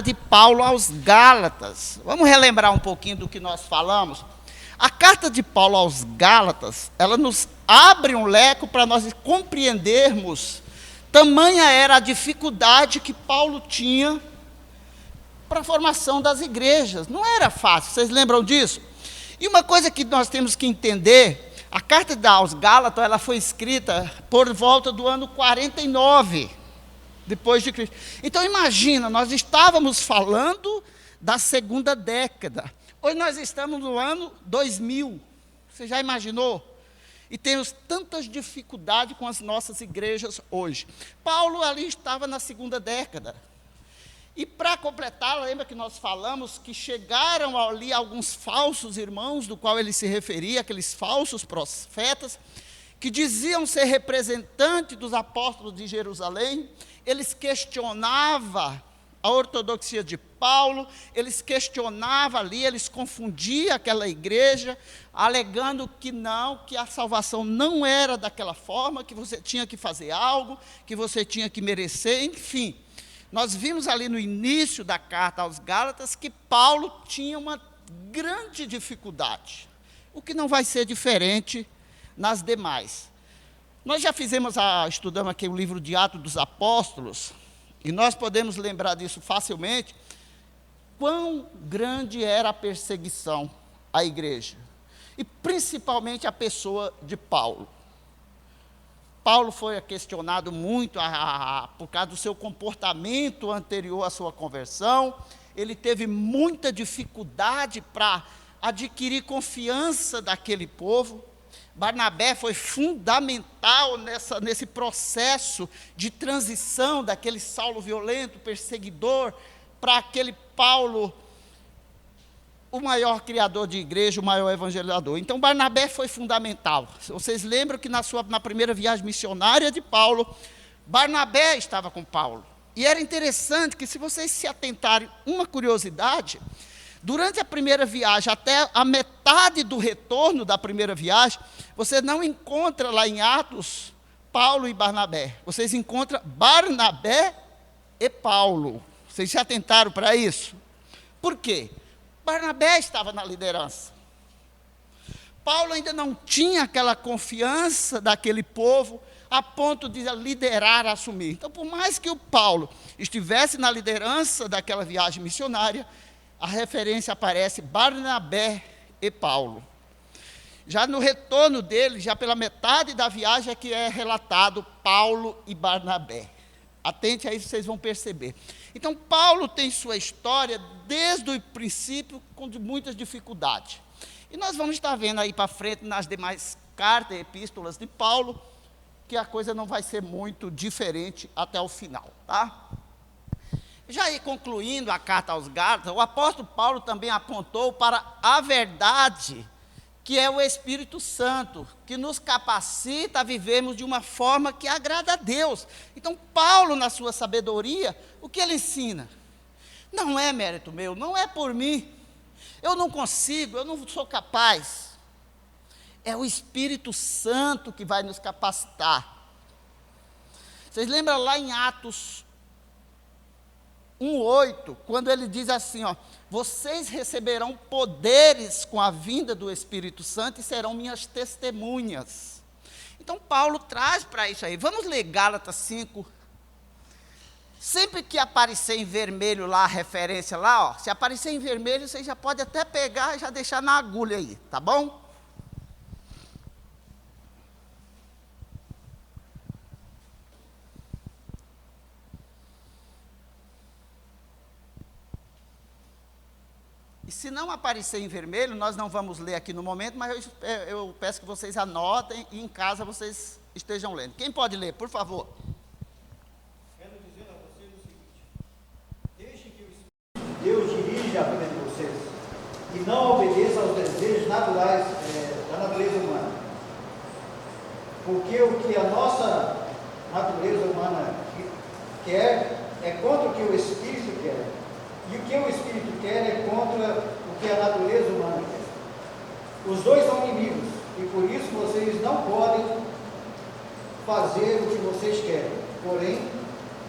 de Paulo aos Gálatas. Vamos relembrar um pouquinho do que nós falamos? A carta de Paulo aos Gálatas, ela nos abre um leque para nós compreendermos tamanha era a dificuldade que Paulo tinha para a formação das igrejas. Não era fácil, vocês lembram disso? E uma coisa que nós temos que entender, a carta aos Gálatas, ela foi escrita por volta do ano 49, depois de Cristo. Então imagina, nós estávamos falando da segunda década. Hoje nós estamos no ano 2000. Você já imaginou? E temos tantas dificuldades com as nossas igrejas hoje. Paulo ali estava na segunda década. E para completar, lembra que nós falamos que chegaram ali alguns falsos irmãos, do qual ele se referia, aqueles falsos profetas, que diziam ser representantes dos apóstolos de Jerusalém. Eles questionavam a ortodoxia de Paulo, eles questionavam ali, eles confundiam aquela igreja, alegando que não, que a salvação não era daquela forma, que você tinha que fazer algo, que você tinha que merecer, enfim. Nós vimos ali no início da carta aos Gálatas que Paulo tinha uma grande dificuldade, o que não vai ser diferente nas demais. Nós já estudamos aqui o livro de Atos dos Apóstolos, e nós podemos lembrar disso facilmente, quão grande era a perseguição à igreja, e principalmente a pessoa de Paulo. Paulo foi questionado muito por causa do seu comportamento anterior à sua conversão. Ele teve muita dificuldade para adquirir confiança daquele povo. Barnabé foi fundamental nesse processo de transição daquele Saulo violento, perseguidor, para aquele Paulo, o maior criador de igreja, o maior evangelizador. Então Barnabé foi fundamental. Vocês lembram que na primeira viagem missionária de Paulo, Barnabé estava com Paulo. E era interessante que, se vocês se atentarem, uma curiosidade, durante a primeira viagem, até a metade do retorno da primeira viagem, você não encontra lá em Atos, Paulo e Barnabé. Vocês encontram Barnabé e Paulo. Vocês se atentaram para isso? Por quê? Barnabé estava na liderança. Paulo ainda não tinha aquela confiança daquele povo a ponto de liderar, assumir. Então, por mais que o Paulo estivesse na liderança daquela viagem missionária, a referência aparece Barnabé e Paulo. Já no retorno dele, já pela metade da viagem, é que é relatado Paulo e Barnabé. Atente aí, vocês vão perceber. Então, Paulo tem sua história desde o princípio com muitas dificuldades. E nós vamos estar vendo aí para frente, nas demais cartas e epístolas de Paulo, que a coisa não vai ser muito diferente até o final, tá? Já aí, concluindo a carta aos Gálatas, o apóstolo Paulo também apontou para a verdade, que é o Espírito Santo, que nos capacita a vivermos de uma forma que agrada a Deus. Então, Paulo, na sua sabedoria, o que ele ensina? Não é mérito meu, não é por mim. Eu não consigo, eu não sou capaz. É o Espírito Santo que vai nos capacitar. Vocês lembram lá em Atos 1:8, quando ele diz assim, ó: vocês receberão poderes com a vinda do Espírito Santo e serão minhas testemunhas. Então Paulo traz para isso aí. Vamos ler Gálatas 5. Sempre que aparecer em vermelho lá, a referência lá, ó, se aparecer em vermelho, você já pode até pegar e já deixar na agulha aí, tá bom? E se não aparecer em vermelho, nós não vamos ler aqui no momento, mas eu peço que vocês anotem e em casa vocês estejam lendo. Quem pode ler, por favor? Quero dizer a vocês o seguinte: deixem que o Espírito de Deus dirija a vida de vocês e não obedeça aos desejos naturais da natureza humana. Porque o que a nossa natureza humana quer é contra o que o Espírito quer. E o que o Espírito quer é contra o que a natureza humana quer. Os dois são inimigos, e por isso vocês não podem fazer o que vocês querem. Porém,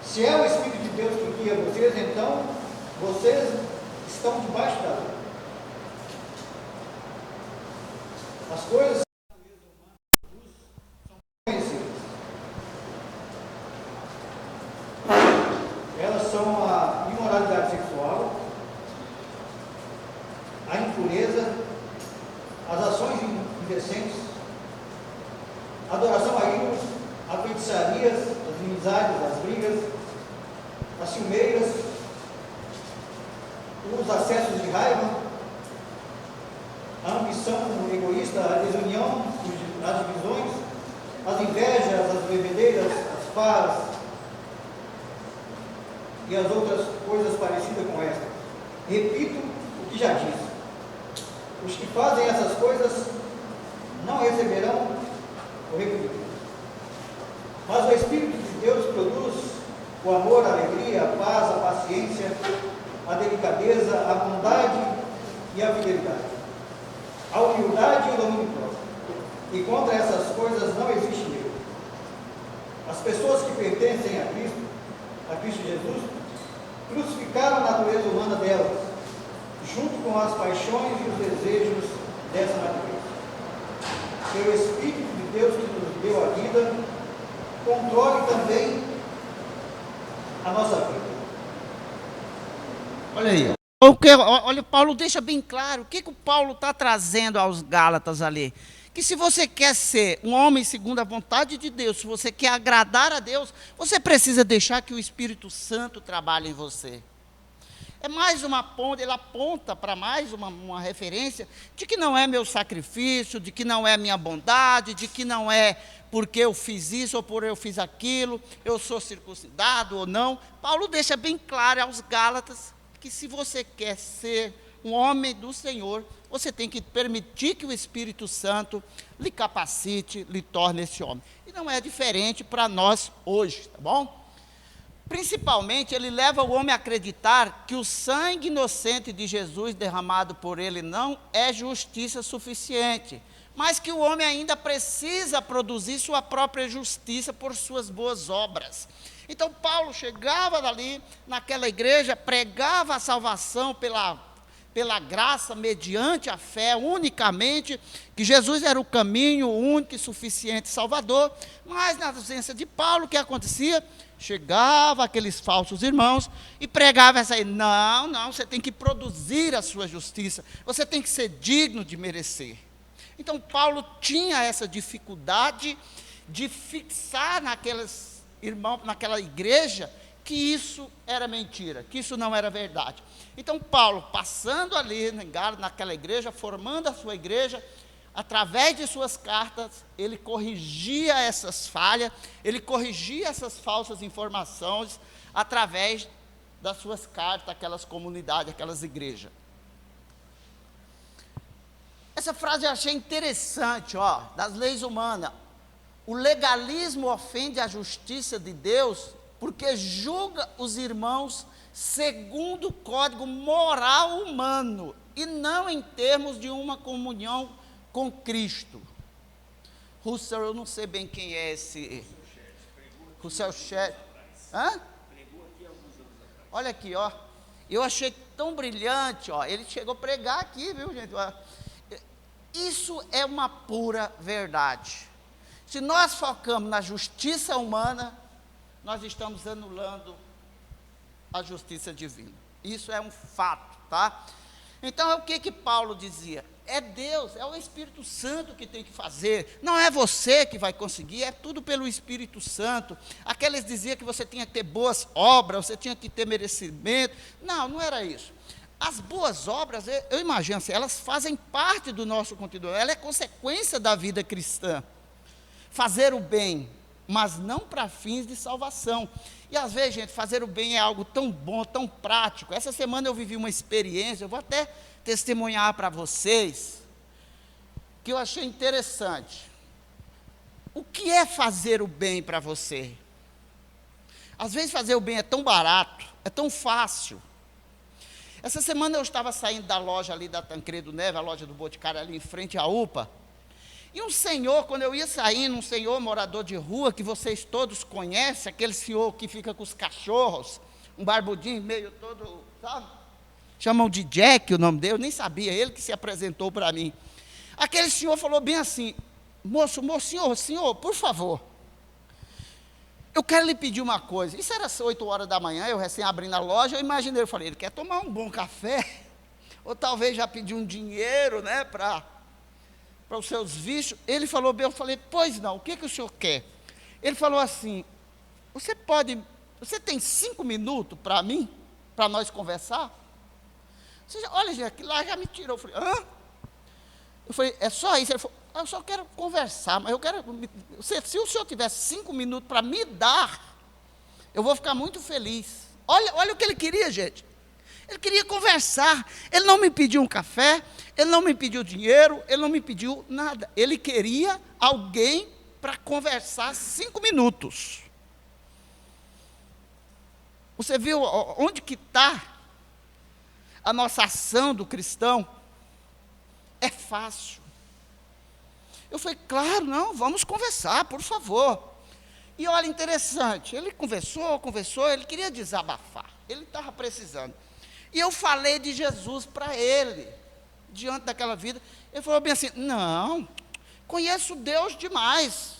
se é o Espírito de Deus que guia vocês, então vocês estão debaixo da lei. As coisas são conhecidas. Elas são a imoralidade sexual, a impureza, as ações indecentes, a adoração a ídolos, a feitiçarias, as inimizades, as brigas, as ciumeiras, os acessos de raiva, a ambição egoísta, a desunião, as divisões, as invejas, as bebedeiras, as falas e as outras coisas parecidas com esta. Repito o que já disse. Os que fazem essas coisas não receberão o reino de Deus. Mas o Espírito de Deus produz o amor, a alegria, a paz, a paciência, a delicadeza, a bondade e a fidelidade, a humildade e o domínio próprio. E contra essas coisas não existe lei. As pessoas que pertencem a Cristo Jesus, crucificaram a natureza humana delas, junto com as paixões e os desejos dessa natureza. Que o Espírito de Deus que nos deu a vida, controle também a nossa vida. Olha aí. Olha, Paulo deixa bem claro o que o Paulo está trazendo aos Gálatas ali. Que se você quer ser um homem segundo a vontade de Deus, se você quer agradar a Deus, você precisa deixar que o Espírito Santo trabalhe em você. É mais uma ponta, ele aponta para mais uma referência de que não é meu sacrifício, de que não é minha bondade, de que não é porque eu fiz isso ou por eu fiz aquilo, eu sou circuncidado ou não. Paulo deixa bem claro aos Gálatas que se você quer ser um homem do Senhor, você tem que permitir que o Espírito Santo lhe capacite, lhe torne esse homem. E não é diferente para nós hoje, tá bom? Principalmente, ele leva o homem a acreditar que o sangue inocente de Jesus derramado por ele não é justiça suficiente, mas que o homem ainda precisa produzir sua própria justiça por suas boas obras. Então, Paulo chegava dali, naquela igreja, pregava a salvação pela graça, mediante a fé, unicamente, que Jesus era o caminho, o único e suficiente Salvador. Mas, na ausência de Paulo, o que acontecia? Chegava aqueles falsos irmãos e pregava essa aí, não, você tem que produzir a sua justiça, você tem que ser digno de merecer. Então, Paulo tinha essa dificuldade de fixar naqueles irmãos, naquela igreja, que isso era mentira, que isso não era verdade. Então, Paulo, passando ali naquela igreja, formando a sua igreja, através de suas cartas, ele corrigia essas falhas, ele corrigia essas falsas informações, através das suas cartas, aquelas comunidades, aquelas igrejas. Essa frase eu achei interessante, das leis humanas. O legalismo ofende a justiça de Deus, porque julga os irmãos segundo o código moral humano, e não em termos de uma comunhão com Cristo. Russell, eu não sei bem quem é esse. Russell Shedd. Hã? Olha aqui, eu achei tão brilhante, ele chegou a pregar aqui, viu, gente? Isso é uma pura verdade. Se nós focamos na justiça humana, nós estamos anulando a justiça divina. Isso é um fato, tá? Então, o que Paulo dizia? É Deus, é o Espírito Santo que tem que fazer, não é você que vai conseguir, é tudo pelo Espírito Santo. Aqueles diziam que você tinha que ter boas obras, você tinha que ter merecimento. Não era isso. As boas obras, eu imagino assim, elas fazem parte do nosso conteúdo, ela é consequência da vida cristã. Fazer o bem, mas não para fins de salvação. E às vezes, gente, fazer o bem é algo tão bom, tão prático. Essa semana eu vivi uma experiência, eu vou até testemunhar para vocês, que eu achei interessante. O que é fazer o bem para você? Às vezes fazer o bem é tão barato, é tão fácil. Essa semana eu estava saindo da loja ali da Tancredo Neves, a loja do Boticário ali em frente à UPA, e um senhor, quando eu ia saindo, um senhor morador de rua, que vocês todos conhecem, aquele senhor que fica com os cachorros, um barbudinho meio todo, sabe? Chamam de Jack o nome dele, eu nem sabia, ele que se apresentou para mim. Aquele senhor falou bem assim: senhor, por favor, eu quero lhe pedir uma coisa. Isso era às 8 horas da manhã, eu recém abrindo a loja, eu imaginei, eu falei, ele quer tomar um bom café, ou talvez já pediu um dinheiro, né, para os seus vícios. Ele falou bem, eu falei, pois não, o que o senhor quer? Ele falou assim, você tem 5 minutos para mim, para nós conversar? Olha, gente, aquilo lá já me tirou. Eu falei, hã? Eu falei, é só isso? Ele falou, eu só quero conversar, mas eu quero, se o senhor tivesse 5 minutos para me dar, eu vou ficar muito feliz. Olha o que ele queria, gente. Ele queria conversar. Ele não me pediu um café, ele não me pediu dinheiro, ele não me pediu nada. Ele queria alguém para conversar 5 minutos. Você viu onde que está a nossa ação do cristão? É fácil. Eu falei, claro, não, vamos conversar, por favor. E olha, interessante, ele conversou, ele queria desabafar, ele estava precisando. E eu falei de Jesus para ele, diante daquela vida. Ele falou bem assim, não, conheço Deus demais.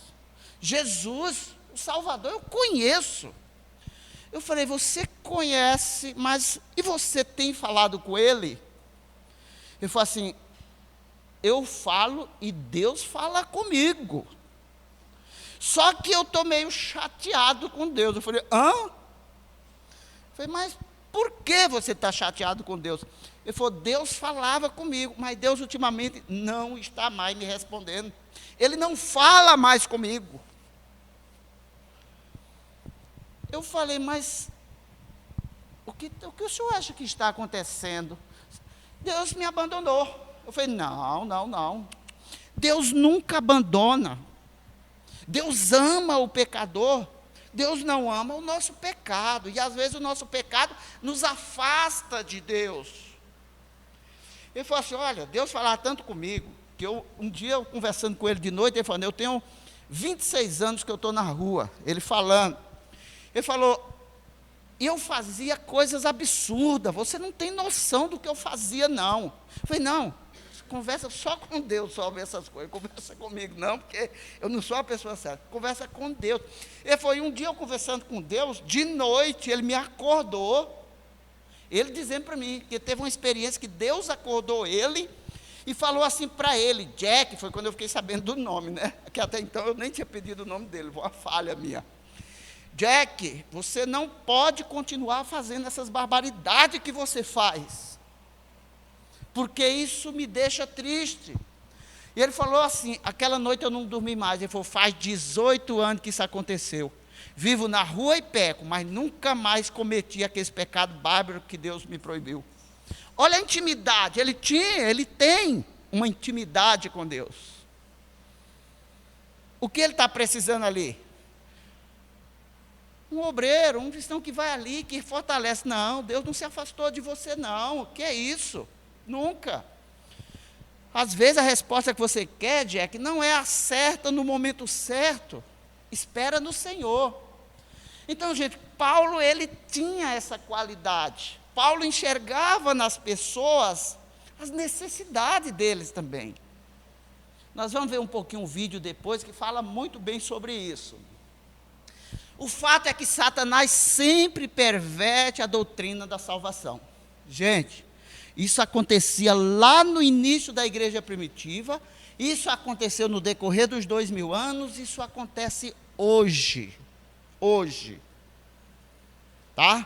Jesus, o Salvador, eu conheço. Eu falei, você conhece, mas e você tem falado com ele? Ele falou assim, eu falo e Deus fala comigo. Só que eu estou meio chateado com Deus. Eu falei, hã? Eu falei, mas por que você está chateado com Deus? Ele falou, Deus falava comigo, mas Deus ultimamente não está mais me respondendo. Ele não fala mais comigo. Eu falei, mas o que o senhor acha que está acontecendo? Deus me abandonou. Eu falei, não. Deus nunca abandona. Deus ama o pecador. Deus não ama o nosso pecado. E às vezes o nosso pecado nos afasta de Deus. Ele falou assim, olha, Deus falava tanto comigo, que um dia eu conversando com ele de noite, ele falou, eu tenho 26 anos que eu estou na rua. Ele falando. Ele falou, e eu fazia coisas absurdas, você não tem noção do que eu fazia, não. Eu falei, não, conversa só com Deus sobre essas coisas, conversa comigo não, porque eu não sou a pessoa certa, conversa com Deus. Ele foi um dia eu conversando com Deus, de noite ele me acordou, ele dizendo para mim, que teve uma experiência que Deus acordou ele, e falou assim para ele, Jack, foi quando eu fiquei sabendo do nome, né, que até então eu nem tinha pedido o nome dele, foi uma falha minha. Jack, você não pode continuar fazendo essas barbaridades que você faz, porque isso me deixa triste. E ele falou assim, aquela noite eu não dormi mais, ele falou, faz 18 anos que isso aconteceu, vivo na rua e peco, mas nunca mais cometi aquele pecado bárbaro que Deus me proibiu. Olha a intimidade, ele tem uma intimidade com Deus. O que ele está precisando ali? Um obreiro, um cristão que vai ali, que fortalece. Não, Deus não se afastou de você, não. O que é isso? Nunca. Às vezes a resposta que você quer, Jack, não é a certa no momento certo. Espera no Senhor. Então, gente, Paulo, ele tinha essa qualidade. Paulo enxergava nas pessoas as necessidades deles também. Nós vamos ver um pouquinho um vídeo depois que fala muito bem sobre isso. O fato é que Satanás sempre perverte a doutrina da salvação. Gente, isso acontecia lá no início da igreja primitiva, isso aconteceu no decorrer dos 2000 anos, isso acontece hoje. Hoje. Tá?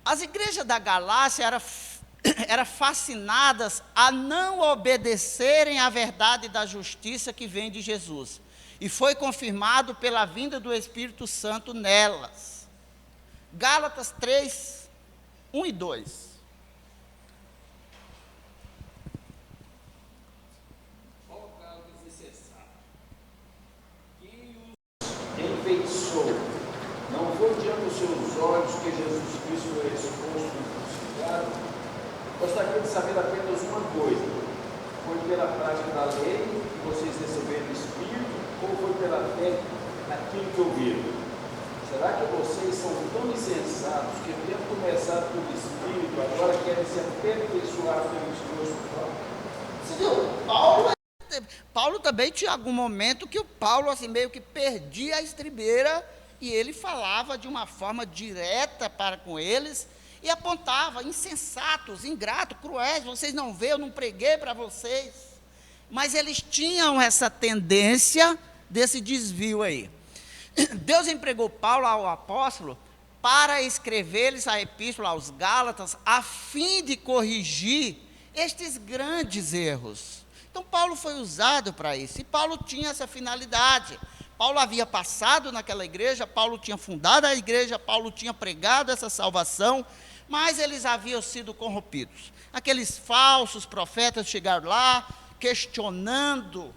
As igrejas da Galácia eram fascinadas a não obedecerem à verdade da justiça que vem de Jesus. E foi confirmado pela vinda do Espírito Santo nelas. Gálatas 3, 1 e 2. Qual o caso desnecessário? Quem os enfeitiçou? Não foi diante dos seus olhos que Jesus Cristo foi exposto e crucificado? Gostaria de saber apenas uma coisa: foi pela prática da lei que vocês receberam o Espírito, ou foi pela fé naquilo que ouviram? Será que vocês são tão insensatos que, tendo começado pelo Espírito, agora querem se aperfeiçoar pelo esforço próprio? Você viu? Paulo também tinha algum momento que o Paulo assim, meio que perdia a estribeira e ele falava de uma forma direta para com eles e apontava, insensatos, ingratos, cruéis, vocês não veem, eu não preguei para vocês. Mas eles tinham essa tendência desse desvio aí. Deus empregou Paulo, ao apóstolo, para escrever-lhes a epístola aos Gálatas, a fim de corrigir estes grandes erros. Então, Paulo foi usado para isso, e Paulo tinha essa finalidade. Paulo havia passado naquela igreja, Paulo tinha fundado a igreja, Paulo tinha pregado essa salvação, mas eles haviam sido corrompidos. Aqueles falsos profetas chegaram lá, questionando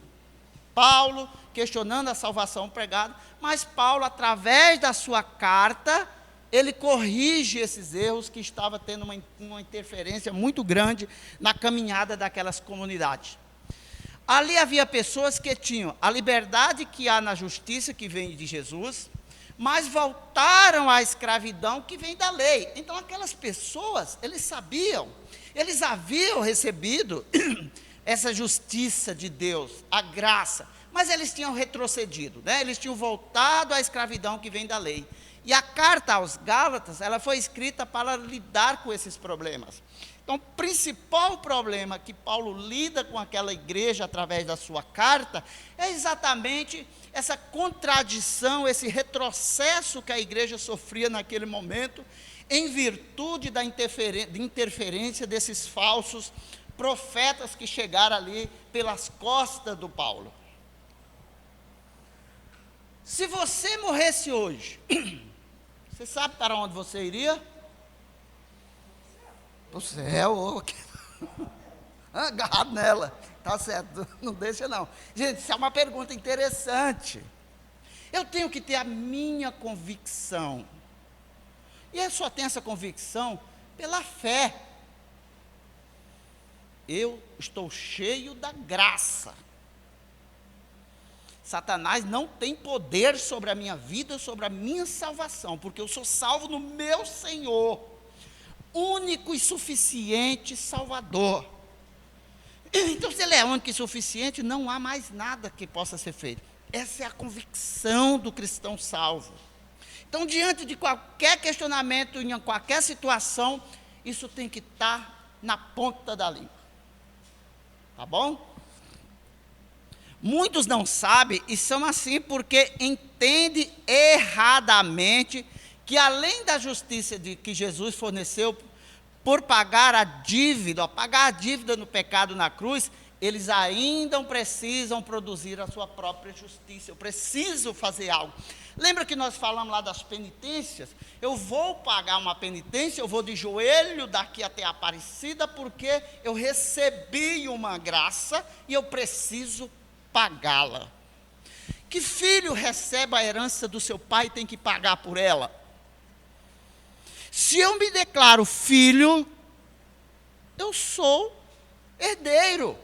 Paulo, questionando a salvação pregada, mas Paulo, através da sua carta, ele corrige esses erros que estava tendo uma interferência muito grande na caminhada daquelas comunidades. Ali havia pessoas que tinham a liberdade que há na justiça que vem de Jesus, mas voltaram à escravidão que vem da lei. Então aquelas pessoas, eles sabiam, eles haviam recebido essa justiça de Deus, a graça, mas eles tinham retrocedido, né? Eles tinham voltado à escravidão que vem da lei. E a carta aos Gálatas, ela foi escrita para lidar com esses problemas. Então, o principal problema que Paulo lida com aquela igreja através da sua carta é exatamente essa contradição, esse retrocesso que a igreja sofria naquele momento, em virtude da interferência desses falsos profetas que chegaram ali pelas costas do Paulo. Se você morresse hoje, você sabe para onde você iria? Para o céu, agarrado nela, tá certo, não deixa não. Gente, isso é uma pergunta interessante. Eu tenho que ter a minha convicção, e eu só tenho essa convicção pela fé. Eu estou cheio da graça. Satanás não tem poder sobre a minha vida, sobre a minha salvação, porque eu sou salvo no meu Senhor, único e suficiente Salvador. Então, se Ele é único e suficiente, não há mais nada que possa ser feito. Essa é a convicção do cristão salvo. Então, diante de qualquer questionamento, em qualquer situação, isso tem que estar na ponta da língua. Tá bom? Muitos não sabem e são assim porque entendem erradamente que além da justiça que Jesus forneceu por pagar a dívida no pecado na cruz, eles ainda precisam produzir a sua própria justiça. Eu preciso fazer algo. Lembra que nós falamos lá das penitências? Eu vou pagar uma penitência, eu vou de joelho daqui até a Aparecida, porque eu recebi uma graça e eu preciso pagá-la. Que filho recebe a herança do seu pai e tem que pagar por ela? Se eu me declaro filho, eu sou herdeiro.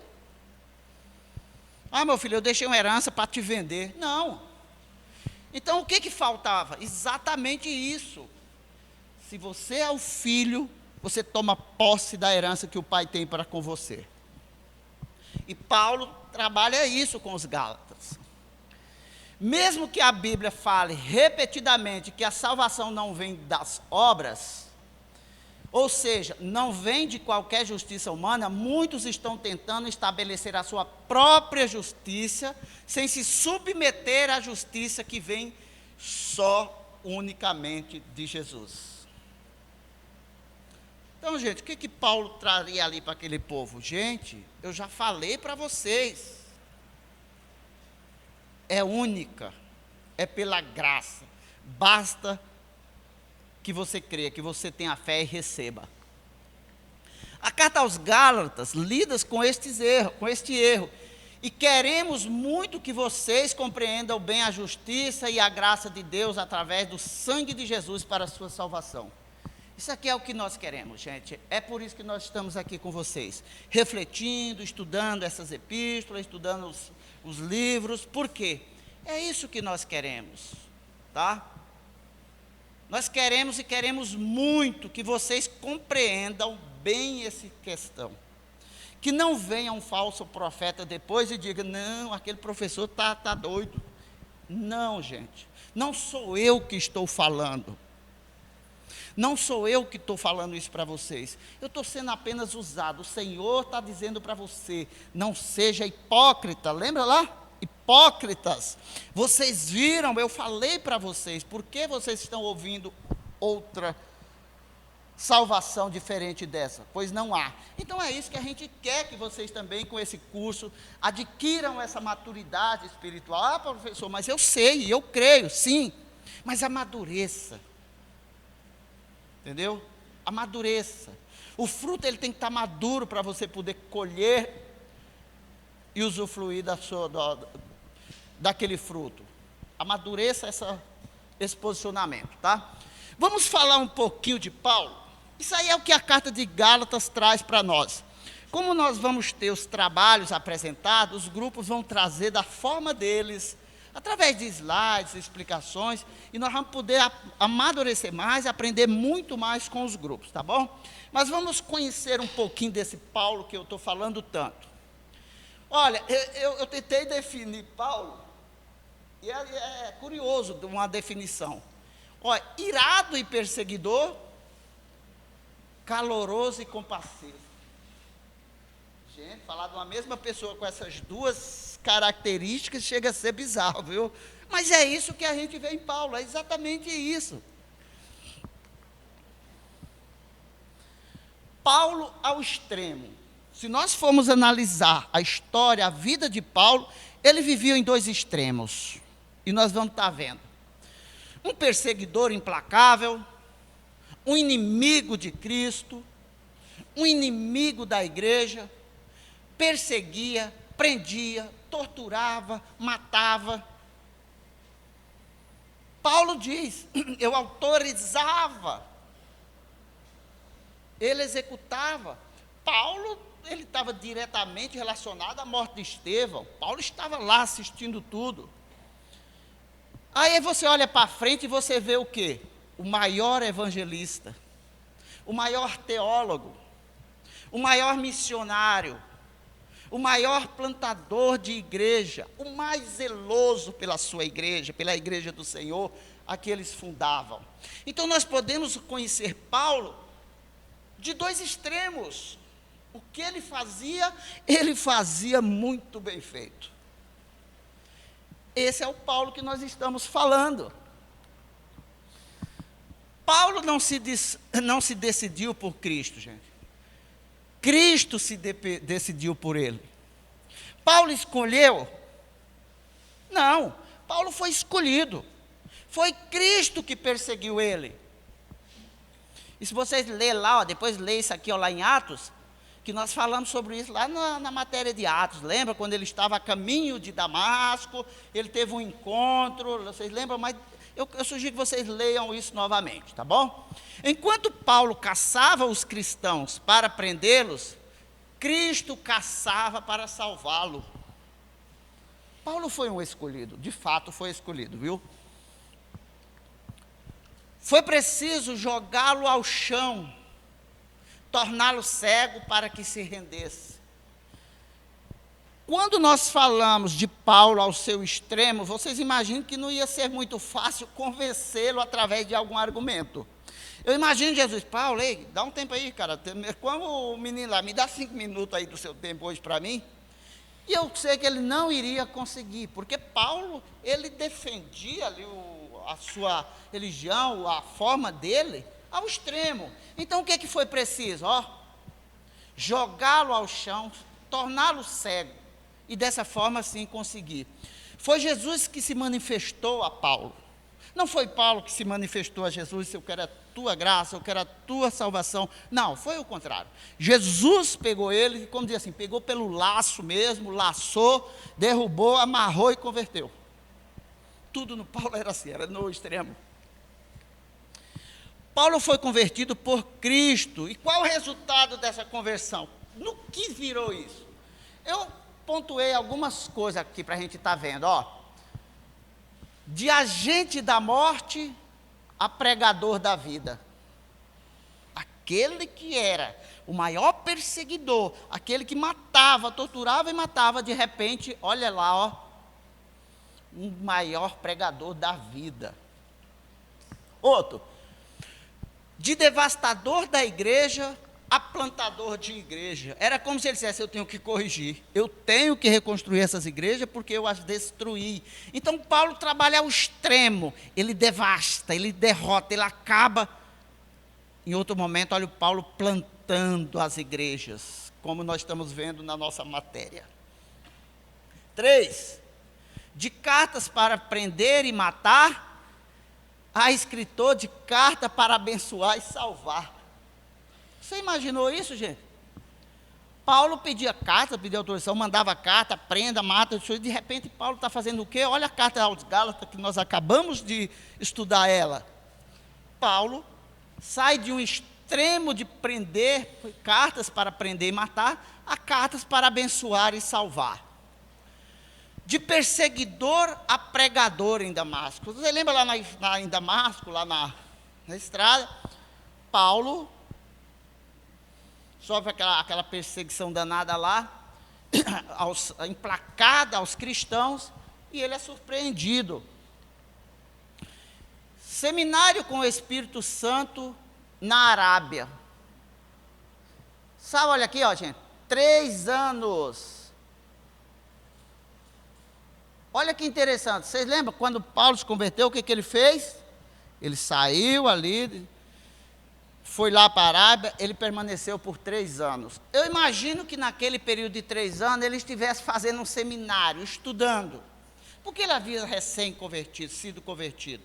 Ah, meu filho, eu deixei uma herança para te vender. Não. Então, o que faltava? Exatamente isso. Se você é o filho, você toma posse da herança que o pai tem para com você. E Paulo trabalha isso com os Gálatas. Mesmo que a Bíblia fale repetidamente que a salvação não vem das obras, ou seja, não vem de qualquer justiça humana, muitos estão tentando estabelecer a sua própria justiça, sem se submeter à justiça que vem só, unicamente de Jesus. Então, gente, o que Paulo traria ali para aquele povo? Gente, eu já falei para vocês, é única, é pela graça, basta que você creia, que você tenha fé e receba. A carta aos Gálatas lida com este erro, e queremos muito que vocês compreendam bem a justiça e a graça de Deus através do sangue de Jesus para a sua salvação. Isso aqui é o que nós queremos, gente. É por isso que nós estamos aqui com vocês, refletindo, estudando essas epístolas, estudando os livros. Por quê? É isso que nós queremos, tá? Nós queremos e queremos muito que vocês compreendam bem essa questão. Que não venha um falso profeta depois e diga, não, aquele professor está doido. Não, gente, não sou eu que estou falando. Não sou eu que estou falando isso para vocês. Eu estou sendo apenas usado. O Senhor está dizendo para você, não seja hipócrita. Lembra lá? Hipócritas. Vocês viram, eu falei para vocês, por que vocês estão ouvindo outra salvação diferente dessa? Pois não há. Então é isso que a gente quer que vocês também, com esse curso, adquiram essa maturidade espiritual. Ah, professor, mas eu sei, eu creio, sim, mas amadureça. Entendeu? Amadureça. O fruto ele tem que estar maduro para você poder colher e usufruir daquele fruto. Amadureça esse posicionamento, tá? Vamos falar um pouquinho de Paulo. Isso aí é o que a carta de Gálatas traz para nós. Como nós vamos ter os trabalhos apresentados, os grupos vão trazer da forma deles, através de slides, explicações, e nós vamos poder amadurecer mais, aprender muito mais com os grupos, tá bom? Mas vamos conhecer um pouquinho desse Paulo que eu estou falando tanto. Olha, eu tentei definir Paulo, e é curioso uma definição. Olha, irado e perseguidor, caloroso e compassivo. Gente, falar de uma mesma pessoa com essas duas características chega a ser bizarro, viu? Mas é isso que a gente vê em Paulo, é exatamente isso. Paulo ao extremo. Se nós formos analisar a história, a vida de Paulo, ele vivia em dois extremos. E nós vamos estar vendo. Um perseguidor implacável, um inimigo de Cristo, um inimigo da igreja, perseguia, prendia, torturava, matava. Paulo diz, eu autorizava, ele executava. Paulo, ele estava diretamente relacionado à morte de Estevão. Paulo estava lá assistindo tudo. Aí você olha para frente e você vê o quê? O maior evangelista, o maior teólogo, o maior missionário, o maior plantador de igreja, o mais zeloso pela sua igreja, pela igreja do Senhor, a que eles fundavam. Então nós podemos conhecer Paulo de dois extremos. O que ele fazia muito bem feito. Esse é o Paulo que nós estamos falando. Paulo não se decidiu por Cristo, gente. Cristo se decidiu por ele. Paulo escolheu? Não, Paulo foi escolhido. Foi Cristo que perseguiu ele. E se vocês lerem lá, depois lê isso aqui lá em Atos, que nós falamos sobre isso lá na matéria de Atos. Lembra quando ele estava a caminho de Damasco, ele teve um encontro, vocês lembram? Mas eu sugiro que vocês leiam isso novamente, tá bom? Enquanto Paulo caçava os cristãos para prendê-los, Cristo caçava para salvá-lo. Paulo foi um escolhido, de fato foi escolhido, viu? Foi preciso jogá-lo ao chão, torná-lo cego para que se rendesse. Quando nós falamos de Paulo ao seu extremo, vocês imaginam que não ia ser muito fácil convencê-lo através de algum argumento. Eu imagino Jesus, Paulo, ei, dá um tempo aí, cara, como o menino lá, me dá 5 minutos aí do seu tempo hoje para mim. E eu sei que ele não iria conseguir, porque Paulo, ele defendia ali a sua religião, a forma dele, ao extremo. Então o que foi preciso? Jogá-lo ao chão, torná-lo cego, e dessa forma assim conseguir. Foi Jesus que se manifestou a Paulo. Não foi Paulo que se manifestou a Jesus, eu quero a tua graça, eu quero a tua salvação. Não, foi o contrário. Jesus pegou ele, como diz assim, pegou pelo laço mesmo, laçou, derrubou, amarrou e converteu. Tudo no Paulo era assim, era no extremo. Paulo foi convertido por Cristo. E qual o resultado dessa conversão? No que virou isso? Eu pontuei algumas coisas aqui para a gente estar vendo. De agente da morte a pregador da vida. Aquele que era o maior perseguidor, aquele que matava, torturava e matava, de repente, olha lá, ó, um maior pregador da vida. Outro, de devastador da igreja a plantador de igreja. Era como se ele dissesse: eu tenho que corrigir, eu tenho que reconstruir essas igrejas porque eu as destruí. Então Paulo trabalha ao extremo, ele devasta, ele derrota, ele acaba. Em outro momento, olha o Paulo plantando as igrejas, como nós estamos vendo na nossa matéria. 3, de cartas para prender e matar, a escritor de carta para abençoar e salvar. Você imaginou isso, gente? Paulo pedia carta, pedia autorização, mandava carta, prenda, mata, e de repente Paulo está fazendo o quê? Olha a carta aos Gálatas, que nós acabamos de estudar ela. Paulo sai de um extremo de prender, cartas para prender e matar, a cartas para abençoar e salvar. De perseguidor a pregador em Damasco. Você lembra lá em Damasco, lá na estrada? Paulo sofre aquela perseguição danada lá, implacada aos cristãos, e ele é surpreendido. Seminário com o Espírito Santo na Arábia. Sabe, olha aqui, ó, gente, 3 anos. Olha que interessante, vocês lembram quando Paulo se converteu, o que ele fez? Ele saiu ali, foi lá para a Arábia, ele permaneceu por 3 anos. Eu imagino que naquele período de 3 anos, ele estivesse fazendo um seminário, estudando. Porque ele havia recém-convertido, sido convertido.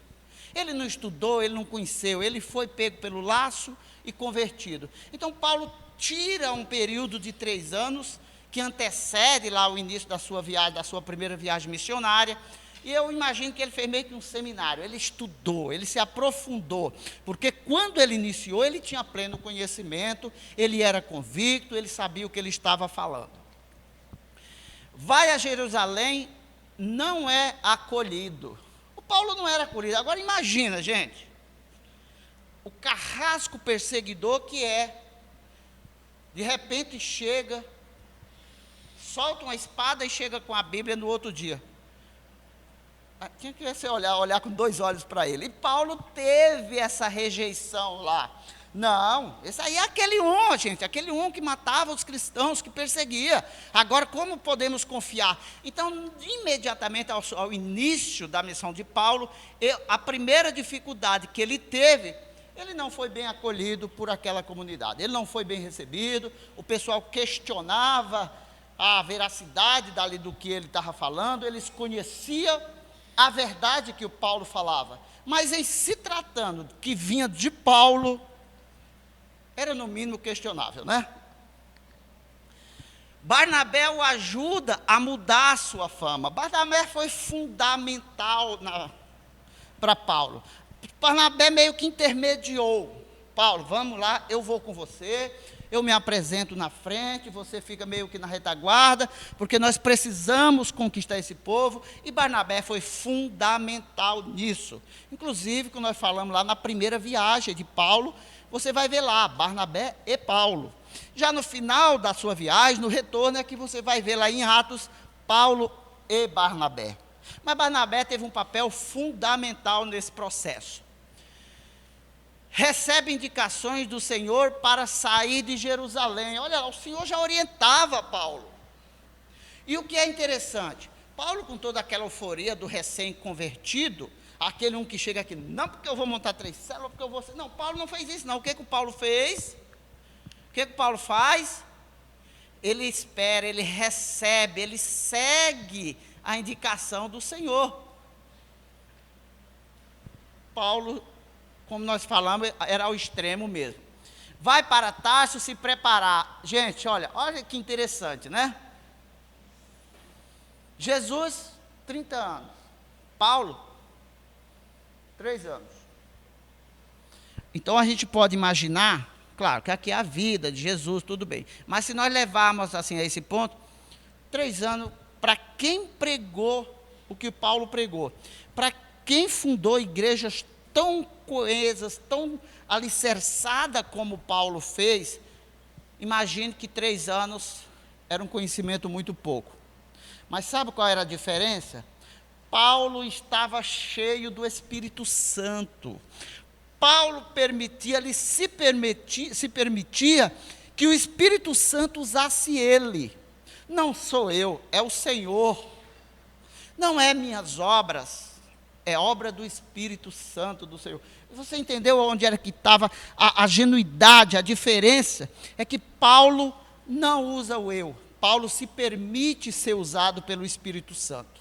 Ele não estudou, ele não conheceu, ele foi pego pelo laço e convertido. Então Paulo tira um período de 3 anos, que antecede lá o início da sua viagem, da sua primeira viagem missionária, e eu imagino que ele fez meio que um seminário, ele estudou, ele se aprofundou, porque quando ele iniciou, ele tinha pleno conhecimento, ele era convicto, ele sabia o que ele estava falando. Vai a Jerusalém, não é acolhido. O Paulo não era acolhido. Agora imagina, gente, o carrasco perseguidor que é, de repente chega, solta uma espada e chega com a Bíblia no outro dia. Tinha que você olhar com 2 olhos para ele. E Paulo teve essa rejeição lá. Não, esse aí é aquele gente, aquele que matava os cristãos, que perseguia. Agora, como podemos confiar? Então, imediatamente ao início da missão de Paulo, a primeira dificuldade que ele teve, ele não foi bem acolhido por aquela comunidade. Ele não foi bem recebido, o pessoal questionava a veracidade do que ele estava falando, eles conheciam a verdade que o Paulo falava, mas em se tratando que vinha de Paulo, era no mínimo questionável, né? Barnabé o ajuda a mudar a sua fama. Barnabé foi fundamental para Paulo. Barnabé meio que intermediou. Paulo, vamos lá, eu vou com você, eu me apresento na frente, você fica meio que na retaguarda, porque nós precisamos conquistar esse povo, e Barnabé foi fundamental nisso. Inclusive, quando nós falamos lá na primeira viagem de Paulo, você vai ver lá, Barnabé e Paulo. Já no final da sua viagem, no retorno, é que você vai ver lá em Atos, Paulo e Barnabé. Mas Barnabé teve um papel fundamental nesse processo. Recebe indicações do Senhor para sair de Jerusalém. Olha lá, o Senhor já orientava Paulo. E o que é interessante, Paulo, com toda aquela euforia do recém-convertido, aquele que chega aqui, não porque eu vou montar 3 células, porque eu vou... Não, Paulo não fez isso não. O que o Paulo fez? O que o Paulo faz? Ele espera, ele recebe, ele segue a indicação do Senhor. Paulo, como nós falamos, era ao extremo mesmo. Vai para Tarso se preparar. Gente, olha que interessante, né? Jesus, 30 anos. Paulo, 3 anos. Então a gente pode imaginar, claro, que aqui é a vida de Jesus, tudo bem. Mas se nós levarmos assim a esse ponto, 3 anos, para quem pregou o que Paulo pregou, para quem fundou igrejas tão coesas, tão alicerçada como Paulo fez, imagine que 3 anos era um conhecimento muito pouco. Mas sabe qual era a diferença? Paulo estava cheio do Espírito Santo. Paulo se permitia que o Espírito Santo usasse ele. Não sou eu, é o Senhor. Não é minhas obras, é obra do Espírito Santo do Senhor. Você entendeu onde era que estava a genuidade, a diferença? É que Paulo não usa o eu. Paulo se permite ser usado pelo Espírito Santo.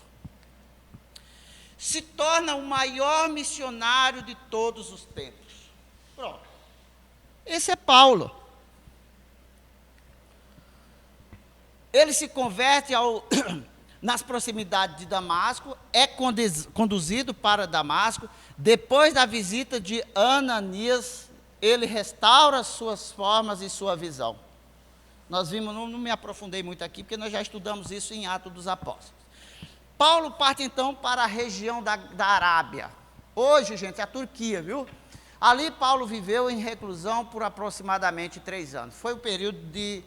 Se torna o maior missionário de todos os tempos. Pronto. Esse é Paulo. Ele se converte nas proximidades de Damasco, é conduzido para Damasco. Depois da visita de Ananias, ele restaura suas formas e sua visão. Nós vimos, não me aprofundei muito aqui, porque nós já estudamos isso em Atos dos Apóstolos. Paulo parte então para a região da Arábia. Hoje, gente, é a Turquia, viu? Ali Paulo viveu em reclusão por aproximadamente 3 anos. Foi o período de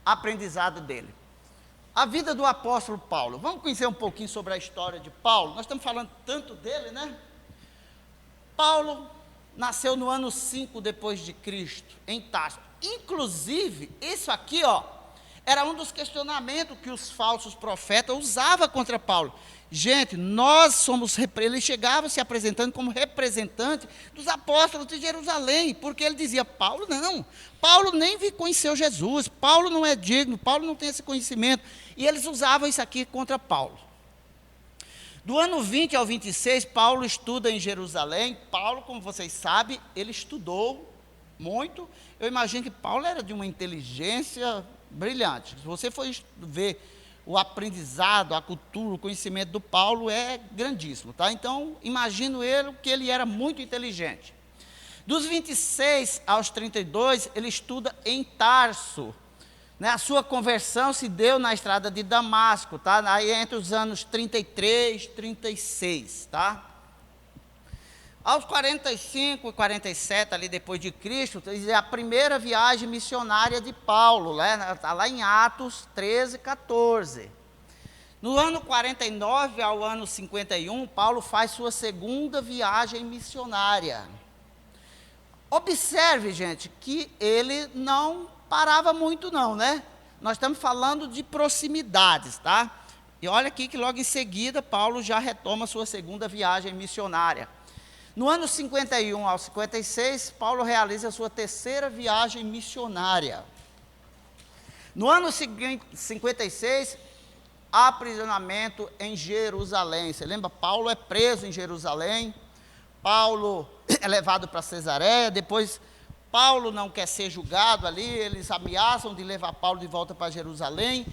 aprendizado dele. A vida do apóstolo Paulo. Vamos conhecer um pouquinho sobre a história de Paulo? Nós estamos falando tanto dele, né? Paulo nasceu no ano 5 depois de Cristo, em Tarso. Inclusive, isso aqui, era um dos questionamentos que os falsos profetas usavam contra Paulo. Gente, nós somos, ele chegava se apresentando como representante dos apóstolos de Jerusalém, porque ele dizia, Paulo não, Paulo nem conheceu Jesus, Paulo não é digno, Paulo não tem esse conhecimento, e eles usavam isso aqui contra Paulo. Do ano 20 ao 26, Paulo estuda em Jerusalém. Paulo, como vocês sabem, ele estudou muito. Eu imagino que Paulo era de uma inteligência brilhante. Se você for ver o aprendizado, a cultura, o conhecimento do Paulo é grandíssimo, tá? Então, imagino que ele era muito inteligente. Dos 26 aos 32, ele estuda em Tarso. Né? A sua conversão se deu na estrada de Damasco, tá? Aí entre os anos 33 e 36, tá? Aos 45 e 47, ali depois de Cristo, é a primeira viagem missionária de Paulo, está lá em Atos 13, 14. No ano 49 ao ano 51, Paulo faz sua segunda viagem missionária. Observe, gente, que ele não parava muito não, né? Nós estamos falando de proximidades, tá? E olha aqui que logo em seguida, Paulo já retoma sua segunda viagem missionária. No ano 51 ao 56, Paulo realiza a sua terceira viagem missionária. No ano 56, aprisionamento em Jerusalém. Você lembra? Paulo é preso em Jerusalém. Paulo é levado para Cesareia. Depois, Paulo não quer ser julgado ali. Eles ameaçam de levar Paulo de volta para Jerusalém.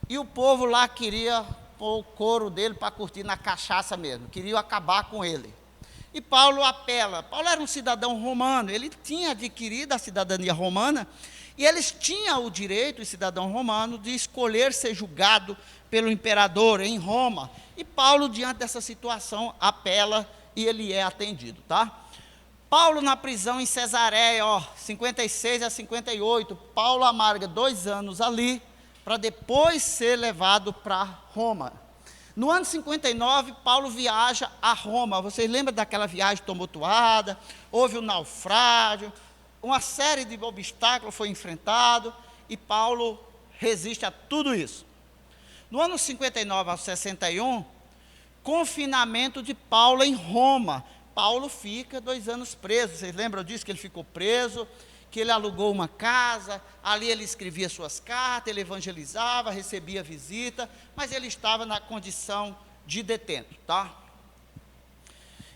E o povo lá queria pôr o couro dele para curtir na cachaça mesmo. Queriam acabar com ele. E Paulo apela. Paulo era um cidadão romano, ele tinha adquirido a cidadania romana, e eles tinham o direito, o cidadão romano, de escolher ser julgado pelo imperador em Roma. E Paulo, diante dessa situação, apela e ele é atendido, tá? Paulo na prisão em Cesareia, 56 a 58, Paulo amarga 2 anos ali, para depois ser levado para Roma. No ano 59, Paulo viaja a Roma. Vocês lembram daquela viagem tumultuada? Houve um naufrágio, uma série de obstáculos foi enfrentado, e Paulo resiste a tudo isso. No ano 59 ao 61, confinamento de Paulo em Roma. Paulo fica 2 anos preso. Vocês lembram disso, que ele ficou preso, que ele alugou uma casa, ali ele escrevia suas cartas, ele evangelizava, recebia visita, mas ele estava na condição de detento, tá?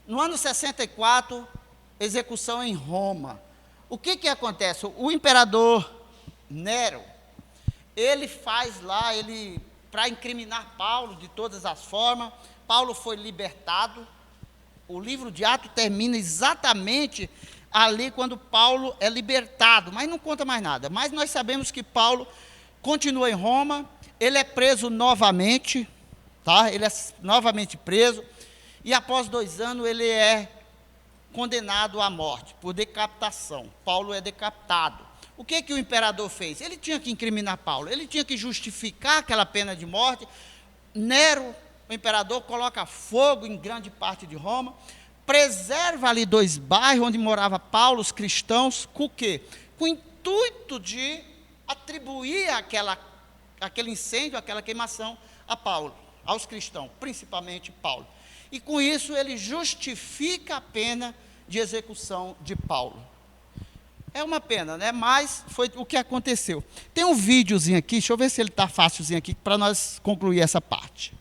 No ano 64, execução em Roma. O que acontece? O imperador Nero, ele faz lá, para incriminar Paulo de todas as formas. Paulo foi libertado. O livro de Atos termina exatamente ali quando Paulo é libertado, mas não conta mais nada. Mas nós sabemos que Paulo continua em Roma, ele é preso novamente, tá? Ele é novamente preso, e após 2 anos ele é condenado à morte por decapitação. Paulo é decapitado. O que o imperador fez? Ele tinha que incriminar Paulo, ele tinha que justificar aquela pena de morte. Nero, o imperador, coloca fogo em grande parte de Roma, preserva ali 2 bairros onde morava Paulo, os cristãos, com o quê? Com o intuito de atribuir aquele incêndio, aquela queimação a Paulo, aos cristãos, principalmente Paulo. E com isso ele justifica a pena de execução de Paulo. É uma pena, né? Mas foi o que aconteceu. Tem um videozinho aqui, deixa eu ver se ele está fácilzinho aqui, para nós concluir essa parte.